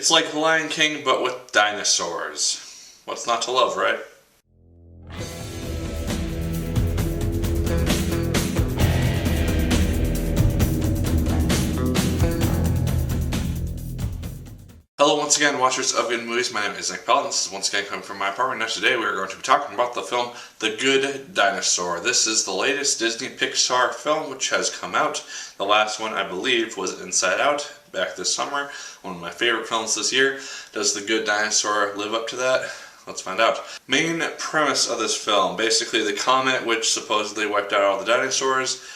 It's like The Lion King, but with dinosaurs. What's not to love, right? Hello once again, watchers of good movies. My name is Nick Pell, and this is once again coming from my apartment. Now today we are going to be talking about the film The Good Dinosaur. This is the latest Disney Pixar film which has come out. The last one, I believe, was Inside Out back this summer. One of my favorite films this year. Does The Good Dinosaur live up to that? Let's find out. Main premise of this film, basically the comet which supposedly wiped out all the dinosaurs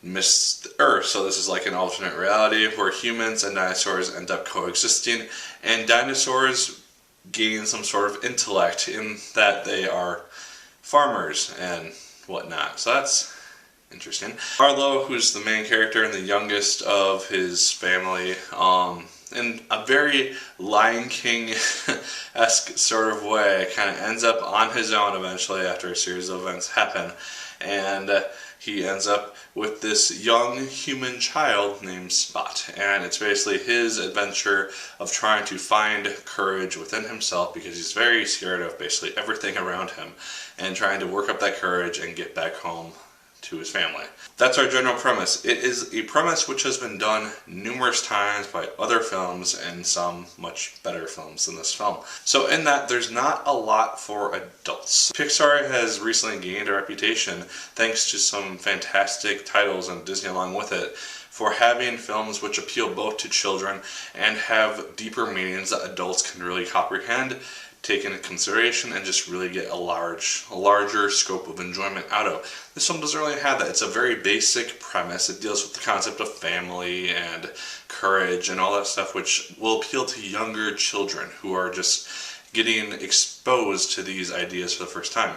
missed Earth, so this is like an alternate reality where humans and dinosaurs end up coexisting, and dinosaurs gain some sort of intellect in that they are farmers and whatnot. So that's interesting. Arlo, who's the main character and the youngest of his family, in a very Lion King-esque sort of way, kind of ends up on his own eventually after a series of events happen, and he ends up with this young human child named Spot, and it's basically his adventure of trying to find courage within himself because he's very scared of basically everything around him, and trying to work up that courage and get back home to his family. That's our general premise. It is a premise which has been done numerous times by other films and some much better films than this film. So in that, there's not a lot for adults. Pixar has recently gained a reputation, thanks to some fantastic titles and Disney along with it, for having films which appeal both to children and have deeper meanings that adults can really comprehend, take into consideration, and just really get a larger scope of enjoyment out of. This film doesn't really have that. It's a very basic premise. It deals with the concept of family and courage and all that stuff, which will appeal to younger children who are just getting exposed to these ideas for the first time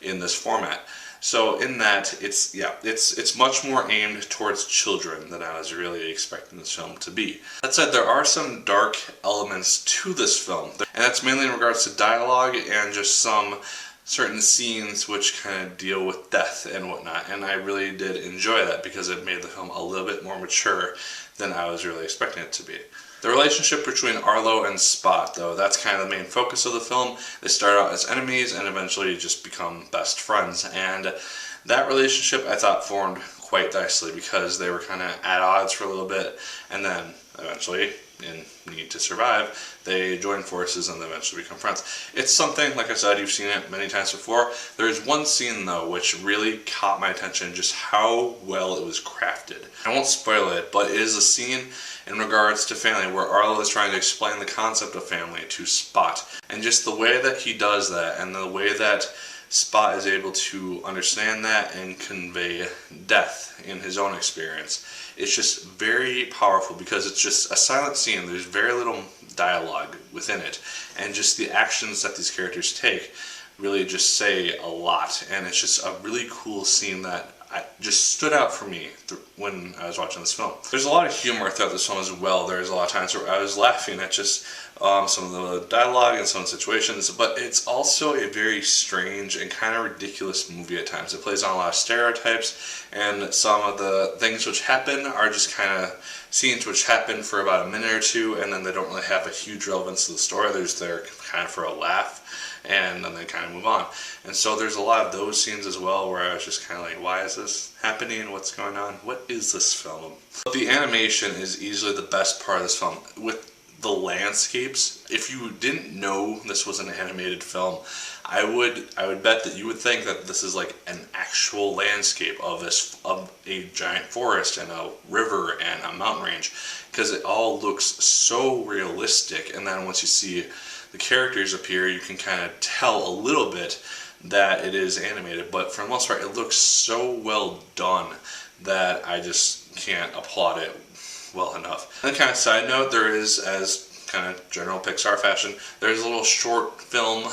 in this format. So in that, it's much more aimed towards children than I was really expecting this film to be. That said, there are some dark elements to this film, and that's mainly in regards to dialogue and just some certain scenes which kind of deal with death and whatnot, and I really did enjoy that because it made the film a little bit more mature than I was really expecting it to be. The relationship between Arlo and Spot, though, that's kind of the main focus of the film. They start out as enemies and eventually just become best friends, and that relationship I thought formed quite nicely because they were kind of at odds for a little bit, and then eventually, in Need to Survive, they join forces and eventually become friends. It's something, like I said, you've seen it many times before. There is one scene, though, which really caught my attention, just how well it was crafted. I won't spoil it, but it is a scene in regards to family where Arlo is trying to explain the concept of family to Spot. And just the way that he does that and the way that Spot is able to understand that and convey death in his own experience. It's just very powerful because it's just a silent scene. There's very little dialogue within it, and just the actions that these characters take really just say a lot, and it's just a really cool scene that just stood out for me when I was watching this film. There's a lot of humor throughout this film as well. There's a lot of times where I was laughing at just some of the dialogue and some situations, but it's also a very strange and kind of ridiculous movie at times. It plays on a lot of stereotypes, and some of the things which happen are just kind of scenes which happen for about a minute or two, and then they don't really have a huge relevance to the story. They're just there kind of for a laugh, and then they kind of move on. And so there's a lot of those scenes as well where I was just kind of like, why is this happening? What's going on? What is this film? But the animation is easily the best part of this film. With the landscapes, if you didn't know this was an animated film, I would bet that you would think that this is like an actual landscape of a giant forest and a river and a mountain range, because it all looks so realistic. And then once you see the characters appear, you can kind of tell a little bit that it is animated, but for the most part it looks so well done that I just can't applaud it well enough. And kind of side note, there is, as kind of general Pixar fashion, there's a little short film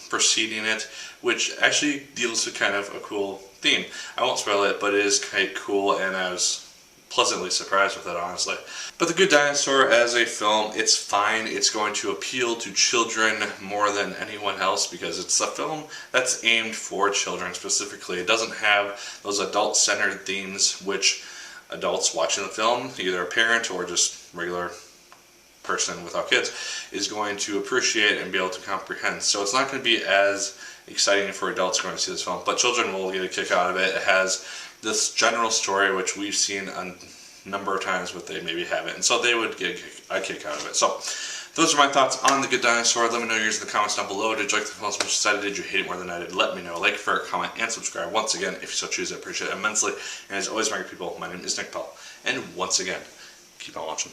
preceding it, which actually deals with kind of a cool theme. I won't spoil it, but it is quite cool, and I was pleasantly surprised with it, honestly. But The Good Dinosaur as a film, it's fine. It's going to appeal to children more than anyone else because it's a film that's aimed for children specifically. It doesn't have those adult-centered themes which adults watching the film, either a parent or just regular person without kids is going to appreciate and be able to comprehend. So it's not going to be as exciting for adults going to see this film, but children will get a kick out of it. It has this general story which we've seen a number of times, but they maybe haven't, and so they would get a kick out of it. So those are my thoughts on The Good Dinosaur. Let me know yours in the comments down below. Did you like the film as much as I did? Did you hate it more than I did? Let me know. Like, favorite, comment, and subscribe. Once again, if you so choose, I appreciate it immensely. And as always, my good people, my name is Nick Pell, and once again, keep on watching.